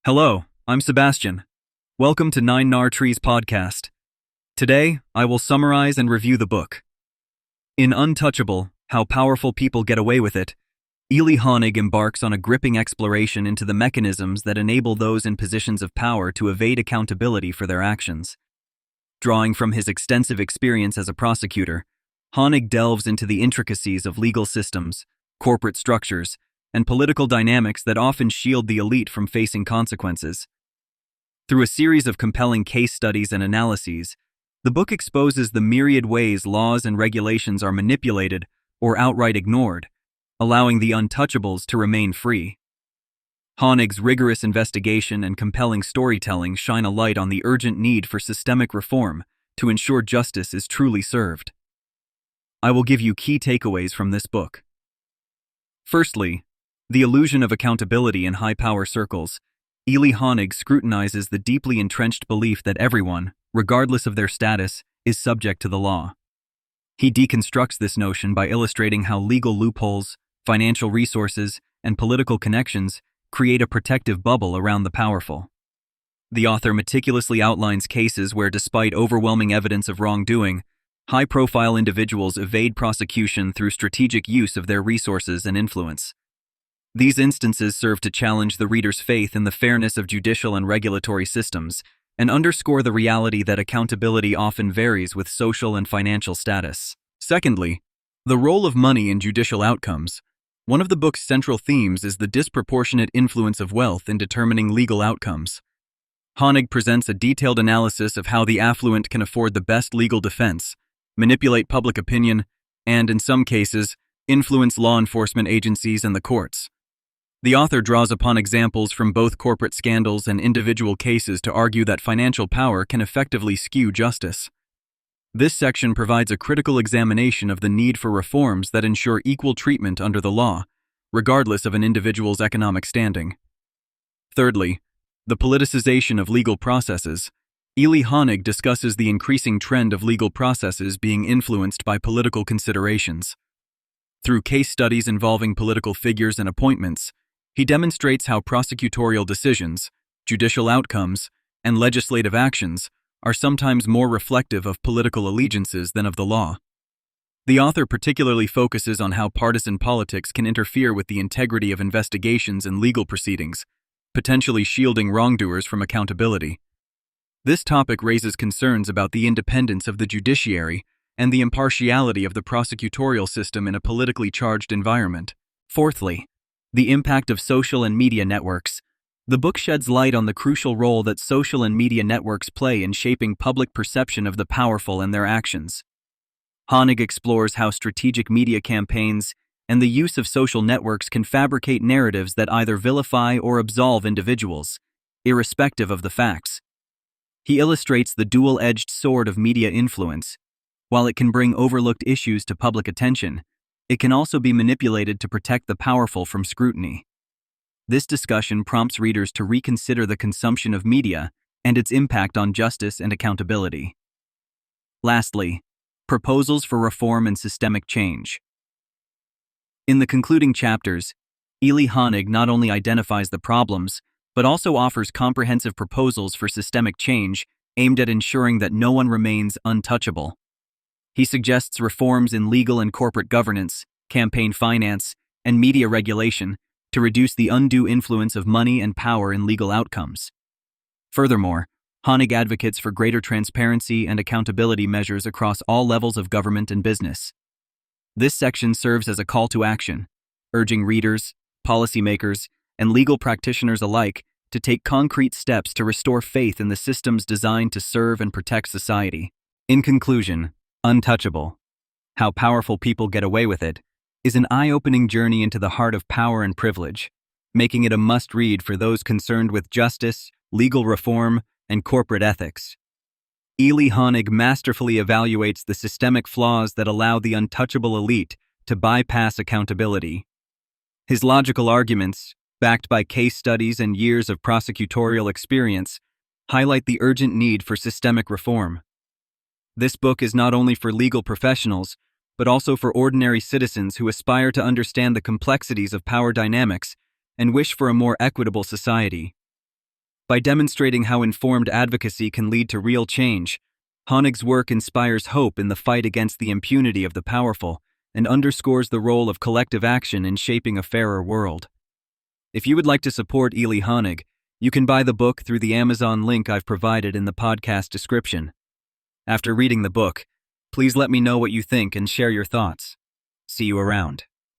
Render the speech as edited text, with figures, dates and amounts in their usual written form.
Hello, I'm Sebastian. Welcome to Nine Nar Trees podcast. Today, I will summarize and review the book. In Untouchable, How Powerful People Get Away with It, Eli Honig embarks on a gripping exploration into the mechanisms that enable those in positions of power to evade accountability for their actions. Drawing from his extensive experience as a prosecutor, Honig delves into the intricacies of legal systems, corporate structures, and political dynamics that often shield the elite from facing consequences. Through a series of compelling case studies and analyses, the book exposes the myriad ways laws and regulations are manipulated or outright ignored, allowing the untouchables to remain free. Honig's rigorous investigation and compelling storytelling shine a light on the urgent need for systemic reform to ensure justice is truly served. I will give you key takeaways from this book. Firstly, the illusion of accountability in high-power circles. Eli Honig scrutinizes the deeply entrenched belief that everyone, regardless of their status, is subject to the law. He deconstructs this notion by illustrating how legal loopholes, financial resources, and political connections create a protective bubble around the powerful. The author meticulously outlines cases where, despite overwhelming evidence of wrongdoing, high-profile individuals evade prosecution through strategic use of their resources and influence. These instances serve to challenge the reader's faith in the fairness of judicial and regulatory systems and underscore the reality that accountability often varies with social and financial status. Secondly, the role of money in judicial outcomes. One of the book's central themes is the disproportionate influence of wealth in determining legal outcomes. Honig presents a detailed analysis of how the affluent can afford the best legal defense, manipulate public opinion, and, in some cases, influence law enforcement agencies and the courts. The author draws upon examples from both corporate scandals and individual cases to argue that financial power can effectively skew justice. This section provides a critical examination of the need for reforms that ensure equal treatment under the law, regardless of an individual's economic standing. Thirdly, the politicization of legal processes. Eli Honig discusses the increasing trend of legal processes being influenced by political considerations. Through case studies involving political figures and appointments, he demonstrates how prosecutorial decisions, judicial outcomes, and legislative actions are sometimes more reflective of political allegiances than of the law. The author particularly focuses on how partisan politics can interfere with the integrity of investigations and legal proceedings, potentially shielding wrongdoers from accountability. This topic raises concerns about the independence of the judiciary and the impartiality of the prosecutorial system in a politically charged environment. Fourthly, the impact of social and media networks. The book sheds light on the crucial role that social and media networks play in shaping public perception of the powerful and their actions. Honig explores how strategic media campaigns and the use of social networks can fabricate narratives that either vilify or absolve individuals, irrespective of the facts. He illustrates the dual-edged sword of media influence. While it can bring overlooked issues to public attention, it can also be manipulated to protect the powerful from scrutiny. This discussion prompts readers to reconsider the consumption of media and its impact on justice and accountability. Lastly, proposals for reform and systemic change. In the concluding chapters, Eli Honig not only identifies the problems, but also offers comprehensive proposals for systemic change aimed at ensuring that no one remains untouchable. He suggests reforms in legal and corporate governance, campaign finance, and media regulation to reduce the undue influence of money and power in legal outcomes. Furthermore, Honig advocates for greater transparency and accountability measures across all levels of government and business. This section serves as a call to action, urging readers, policymakers, and legal practitioners alike to take concrete steps to restore faith in the systems designed to serve and protect society. In conclusion, Untouchable: How Powerful People Get Away with It is an eye-opening journey into the heart of power and privilege, making it a must-read for those concerned with justice, legal reform, and corporate ethics. Eli Honig masterfully evaluates the systemic flaws that allow the untouchable elite to bypass accountability. His logical arguments, backed by case studies and years of prosecutorial experience, highlight the urgent need for systemic reform. This book is not only for legal professionals, but also for ordinary citizens who aspire to understand the complexities of power dynamics and wish for a more equitable society. By demonstrating how informed advocacy can lead to real change, Honig's work inspires hope in the fight against the impunity of the powerful and underscores the role of collective action in shaping a fairer world. If you would like to support Eli Honig, you can buy the book through the Amazon link I've provided in the podcast description. After reading the book, please let me know what you think and share your thoughts. See you around.